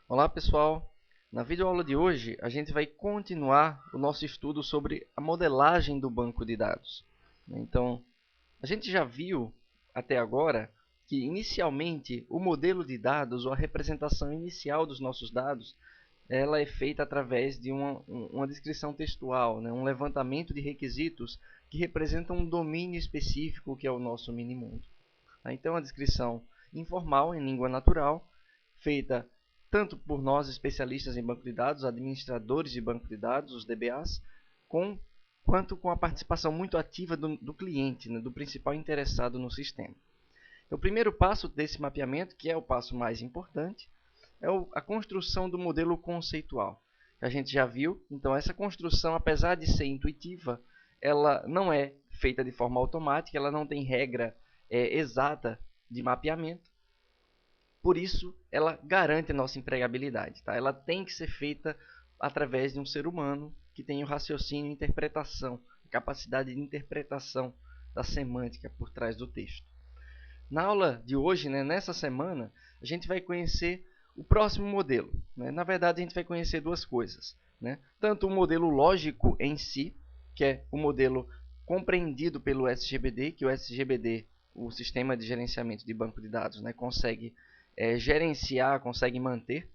Olá pessoal, na videoaula de hoje a gente vai continuar o nosso estudo sobre a modelagem do banco de dados. Então, a gente já viu até agora que inicialmente o modelo de dados ou a representação inicial dos nossos dados ela é feita através de uma descrição textual, um levantamento de requisitos que representam um domínio específico que é o nosso minimundo. Então, a descrição informal em língua natural, feita tanto por nós especialistas em banco de dados, administradores de banco de dados, os DBAs, quanto com a participação muito ativa do cliente, do principal interessado no sistema. O primeiro passo desse mapeamento, que é o passo mais importante, é a construção do modelo conceitual. A gente já viu, então essa construção, apesar de ser intuitiva, ela não é feita de forma automática, ela não tem regra exata de mapeamento. Por isso, ela garante a nossa empregabilidade. Tá? Ela tem que ser feita através de um ser humano que tem o raciocínio e interpretação, a capacidade de interpretação da semântica por trás do texto. Na aula de hoje, nessa semana, a gente vai conhecer o próximo modelo. Na verdade, a gente vai conhecer duas coisas. Tanto o modelo lógico em si, que é o modelo compreendido pelo SGBD, que o SGBD, o Sistema de Gerenciamento de Banco de Dados, consegue gerenciar, consegue manter.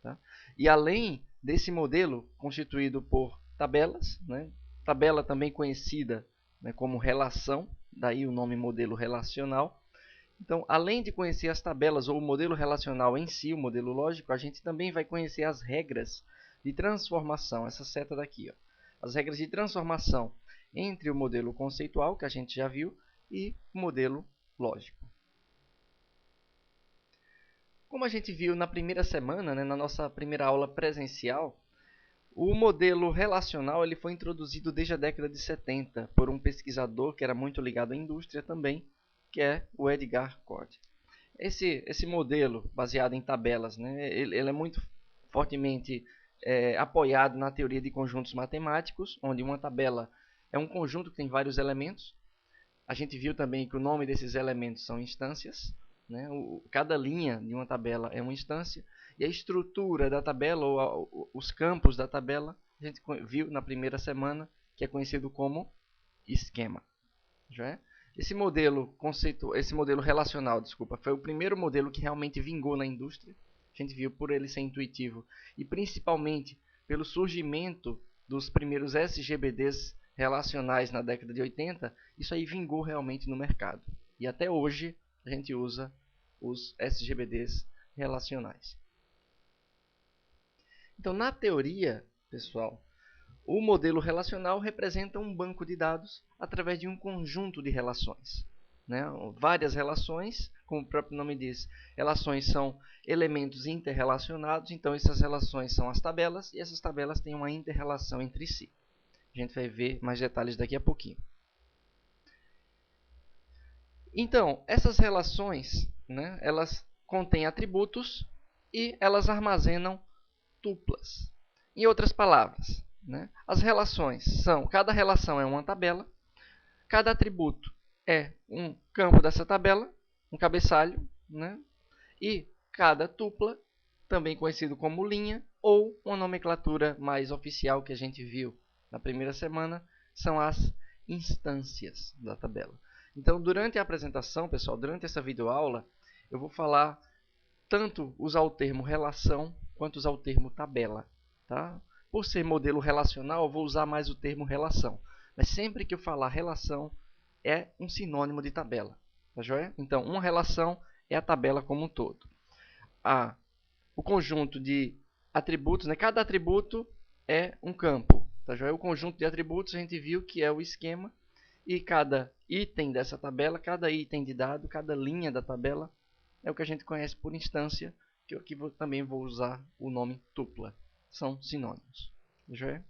Tá? E além desse modelo constituído por tabelas, tabela também conhecida como relação, daí o nome modelo relacional. Então, além de conhecer as tabelas ou o modelo relacional em si, o modelo lógico, a gente também vai conhecer as regras de transformação, essa seta daqui, ó. As regras de transformação entre o modelo conceitual, que a gente já viu, e o modelo lógico. Como a gente viu na primeira semana, na nossa primeira aula presencial, o modelo relacional ele foi introduzido desde a década de 70 por um pesquisador que era muito ligado à indústria também, que é o Edgar Cord. Esse modelo, baseado em tabelas, ele é muito fortemente apoiado na teoria de conjuntos matemáticos, onde uma tabela é um conjunto que tem vários elementos. A gente viu também que o nome desses elementos são instâncias. Cada linha de uma tabela é uma instância. E a estrutura da tabela, ou os campos da tabela, a gente viu na primeira semana, que é conhecido como esquema. Já é? Esse modelo relacional, foi o primeiro modelo que realmente vingou na indústria. A gente viu por ele ser intuitivo e principalmente pelo surgimento dos primeiros SGBDs relacionais na década de 80, isso aí vingou realmente no mercado. E até hoje a gente usa os SGBDs relacionais. Então, na teoria, pessoal, o modelo relacional representa um banco de dados através de um conjunto de relações. Várias relações, como o próprio nome diz, relações são elementos interrelacionados, então essas relações são as tabelas, e essas tabelas têm uma interrelação entre si. A gente vai ver mais detalhes daqui a pouquinho. Então, essas relações, elas contêm atributos e elas armazenam tuplas. Em outras palavras, as relações são, cada relação é uma tabela, cada atributo é um campo dessa tabela, um cabeçalho, e cada tupla, também conhecido como linha, ou uma nomenclatura mais oficial que a gente viu na primeira semana, são as instâncias da tabela. Então, durante a apresentação, pessoal, durante essa videoaula, eu vou falar tanto usar o termo relação quanto usar o termo tabela. Tá? Por ser modelo relacional, eu vou usar mais o termo relação. Mas sempre que eu falar relação, é um sinônimo de tabela. Tá joia? Então, uma relação é a tabela como um todo. O conjunto de atributos, cada atributo é um campo. Tá joia? O conjunto de atributos a gente viu que é o esquema. E cada item dessa tabela, cada item de dado, cada linha da tabela é o que a gente conhece por instância, que eu aqui também vou usar o nome tupla. São sinônimos. Já?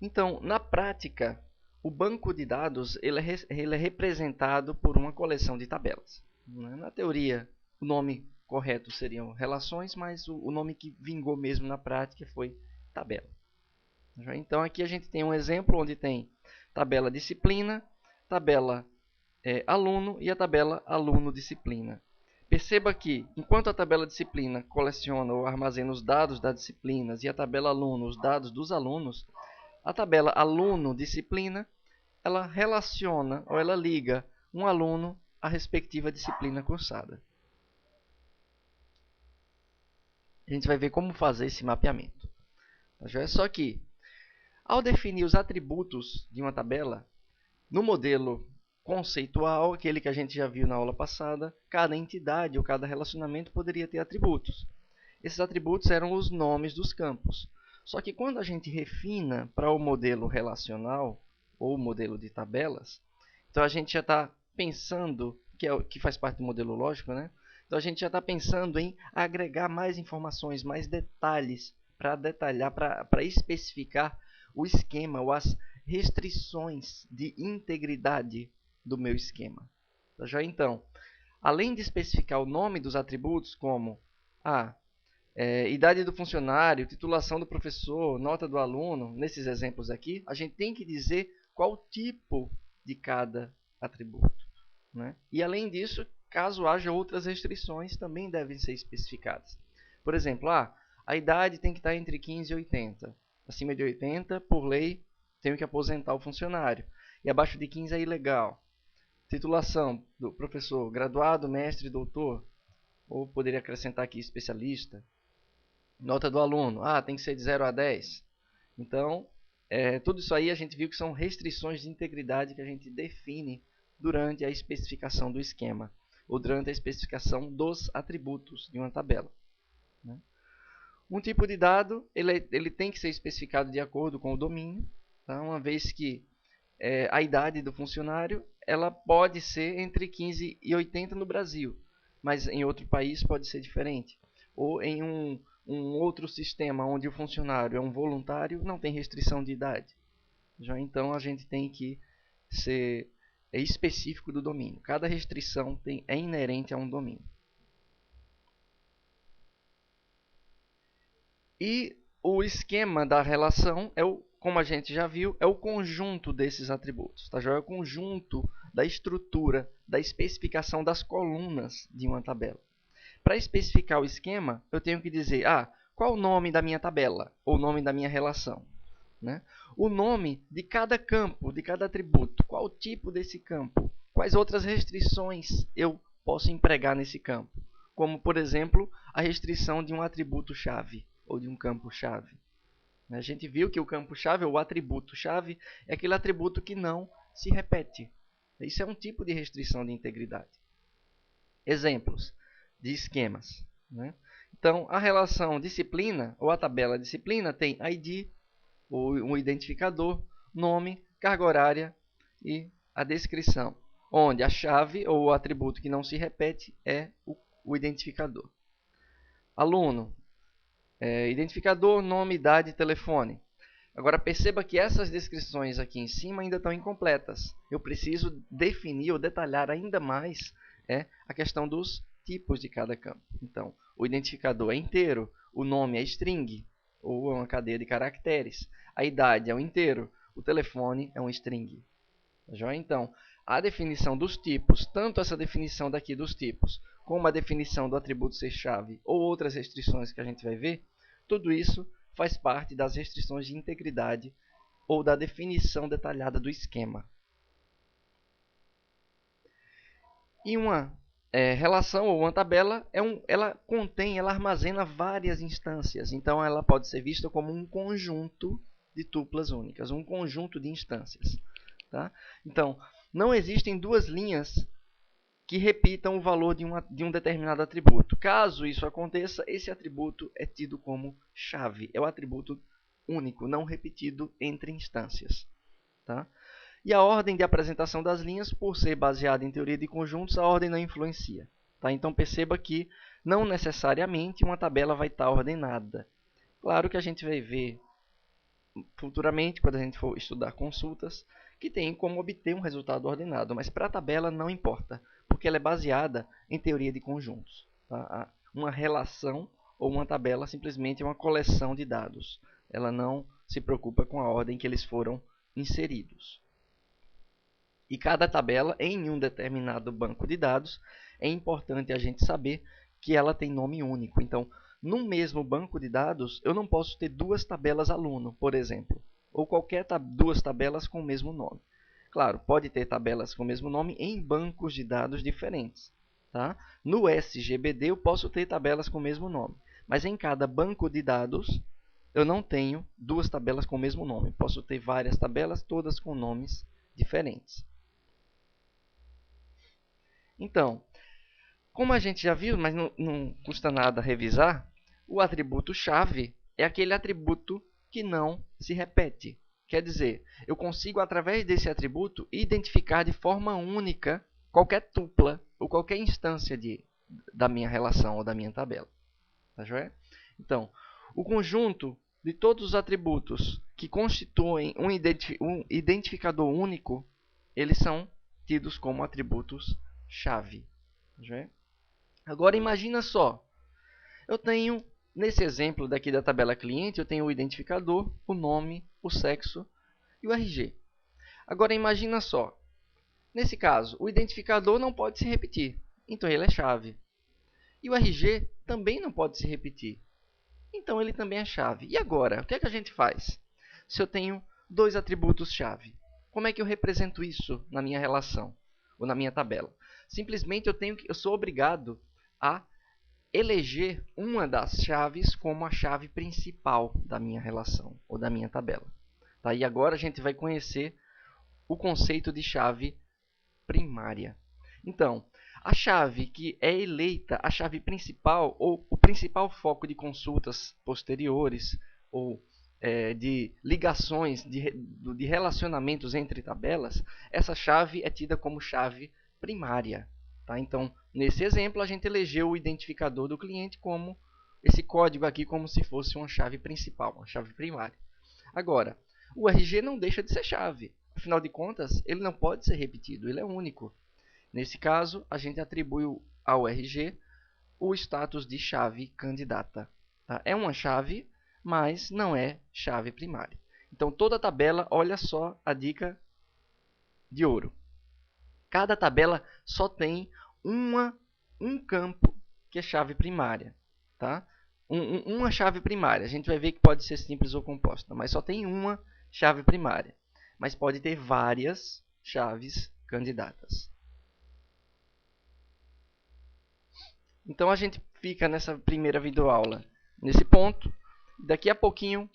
Então, na prática, o banco de dados ele é representado por uma coleção de tabelas. Na teoria, o nome correto seriam relações, mas o nome que vingou mesmo na prática foi tabela. Então, aqui a gente tem um exemplo onde tem tabela disciplina, tabela aluno e a tabela aluno-disciplina. Perceba que, enquanto a tabela disciplina coleciona ou armazena os dados das disciplinas e a tabela aluno os dados dos alunos, a tabela aluno-disciplina ela relaciona ou ela liga um aluno à respectiva disciplina cursada. A gente vai ver como fazer esse mapeamento. Só que, ao definir os atributos de uma tabela, no modelo conceitual, aquele que a gente já viu na aula passada, cada entidade ou cada relacionamento poderia ter atributos. Esses atributos eram os nomes dos campos. Só que quando a gente refina para o modelo relacional ou modelo de tabelas, então a gente já está pensando, que faz parte do modelo lógico, né? Então a gente já está pensando em agregar mais informações, mais detalhes para detalhar, para especificar o esquema ou as restrições de integridade do meu esquema. Já então, além de especificar o nome dos atributos, como idade do funcionário, titulação do professor, nota do aluno, nesses exemplos aqui, a gente tem que dizer qual tipo de cada atributo, né? E além disso, caso haja outras restrições, também devem ser especificadas. Por exemplo, a idade tem que estar entre 15 e 80. Acima de 80, por lei, tenho que aposentar o funcionário. E abaixo de 15 é ilegal. Titulação do professor, graduado, mestre, doutor, ou poderia acrescentar aqui especialista. Nota do aluno, tem que ser de 0 a 10. Então, tudo isso aí a gente viu que são restrições de integridade que a gente define durante a especificação do esquema, ou durante a especificação dos atributos de uma tabela, né? Um tipo de dado ele tem que ser especificado de acordo com o domínio, tá? Uma vez que a idade do funcionário ela pode ser entre 15 e 80 no Brasil, mas em outro país pode ser diferente. Ou em um outro sistema onde o funcionário é um voluntário, não tem restrição de idade. Já então a gente tem que ser específico do domínio. Cada restrição é inerente a um domínio. E o esquema da relação, como a gente já viu, é o conjunto desses atributos. Tá? Já é o conjunto da estrutura, da especificação das colunas de uma tabela. Para especificar o esquema, eu tenho que dizer qual o nome da minha tabela, ou o nome da minha relação, né? O nome de cada campo, de cada atributo, qual o tipo desse campo, quais outras restrições eu posso empregar nesse campo, como, por exemplo, a restrição de um atributo-chave ou de um campo-chave. A gente viu que o campo-chave ou o atributo-chave é aquele atributo que não se repete. Isso é um tipo de restrição de integridade. Exemplos de esquemas, né? Então, a relação disciplina ou a tabela disciplina tem ID, ou um identificador, nome, carga horária e a descrição, onde a chave ou o atributo que não se repete é o identificador. Aluno, identificador, nome, idade, telefone. Agora perceba que essas descrições aqui em cima ainda estão incompletas. Eu preciso definir ou detalhar ainda mais a questão dos tipos de cada campo. Então, o identificador é inteiro, o nome é string, ou é uma cadeia de caracteres. A idade é um inteiro, o telefone é um string. Então, a definição dos tipos, tanto essa definição daqui dos tipos, como a definição do atributo ser chave ou outras restrições que a gente vai ver, tudo isso faz parte das restrições de integridade ou da definição detalhada do esquema. E uma relação ou uma tabela, ela armazena várias instâncias. Então, ela pode ser vista como um conjunto de tuplas únicas, um conjunto de instâncias. Tá? Então, não existem duas linhas que repitam o valor de um determinado atributo. Caso isso aconteça, esse atributo é tido como chave. É o atributo único, não repetido entre instâncias. Tá? E a ordem de apresentação das linhas, por ser baseada em teoria de conjuntos, a ordem não influencia. Tá? Então perceba que não necessariamente uma tabela vai estar ordenada. Claro que a gente vai ver futuramente, quando a gente for estudar consultas, que tem como obter um resultado ordenado, mas para a tabela não importa, porque ela é baseada em teoria de conjuntos. Tá? Uma relação ou uma tabela simplesmente é uma coleção de dados. Ela não se preocupa com a ordem que eles foram inseridos. E cada tabela, em um determinado banco de dados, é importante a gente saber que ela tem nome único. Então, no mesmo banco de dados, eu não posso ter duas tabelas aluno, por exemplo, ou qualquer duas tabelas com o mesmo nome. Claro, pode ter tabelas com o mesmo nome em bancos de dados diferentes. Tá? No SGBD, eu posso ter tabelas com o mesmo nome, mas em cada banco de dados, eu não tenho duas tabelas com o mesmo nome. Posso ter várias tabelas, todas com nomes diferentes. Então, como a gente já viu, mas não custa nada revisar, o atributo chave é aquele atributo que não se repete. Quer dizer, eu consigo, através desse atributo, identificar de forma única qualquer tupla ou qualquer instância da minha relação ou da minha tabela. Tá joia? Então, o conjunto de todos os atributos que constituem um identificador único, eles são tidos como atributos chave. Tá joia? Agora imagina só, eu tenho, nesse exemplo daqui da tabela cliente, eu tenho o identificador, o nome, o sexo e o RG. Agora imagina só, nesse caso, o identificador não pode se repetir, então ele é chave. E o RG também não pode se repetir, então ele também é chave. E agora, o que é que a gente faz? Se eu tenho dois atributos chave, como é que eu represento isso na minha relação ou na minha tabela? Simplesmente eu sou obrigado a eleger uma das chaves como a chave principal da minha relação ou da minha tabela. Tá? E agora a gente vai conhecer o conceito de chave primária. Então, a chave que é eleita, a chave principal ou o principal foco de consultas posteriores ou de ligações, de relacionamentos entre tabelas, essa chave é tida como chave primária. Tá? Então, nesse exemplo, a gente elegeu o identificador do cliente como esse código aqui como se fosse uma chave principal, uma chave primária. Agora, o RG não deixa de ser chave. Afinal de contas, ele não pode ser repetido, ele é único. Nesse caso, a gente atribui ao RG o status de chave candidata. Tá? É uma chave, mas não é chave primária. Então, toda tabela, olha só a dica de ouro. Cada tabela só tem um campo que é chave primária. Tá? Uma chave primária. A gente vai ver que pode ser simples ou composta, mas só tem uma chave primária. Mas pode ter várias chaves candidatas. Então a gente fica nessa primeira videoaula nesse ponto. Daqui a pouquinho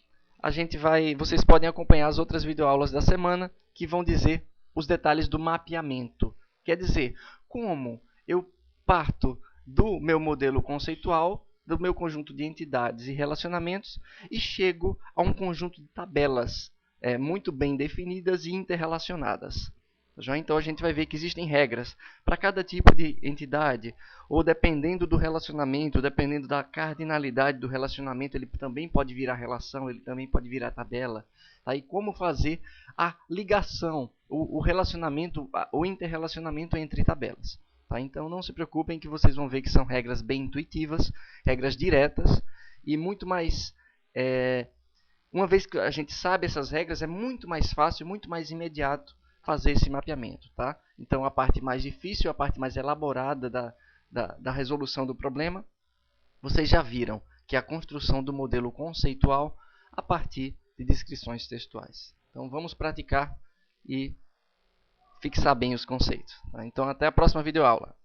vocês podem acompanhar as outras videoaulas da semana que vão dizer os detalhes do mapeamento. Quer dizer, como eu parto do meu modelo conceitual, do meu conjunto de entidades e relacionamentos e chego a um conjunto de tabelas muito bem definidas e interrelacionadas. Então a gente vai ver que existem regras para cada tipo de entidade, ou dependendo do relacionamento, dependendo da cardinalidade do relacionamento, ele também pode virar relação, ele também pode virar tabela. Tá? E como fazer a ligação, o relacionamento, o interrelacionamento entre tabelas. Tá? Então não se preocupem que vocês vão ver que são regras bem intuitivas, regras diretas e muito mais... uma vez que a gente sabe essas regras, é muito mais fácil, muito mais imediato fazer esse mapeamento. Tá? Então, a parte mais difícil, a parte mais elaborada da resolução do problema, vocês já viram, que é a construção do modelo conceitual a partir de descrições textuais. Então, vamos praticar e fixar bem os conceitos. Tá? Então, até a próxima videoaula.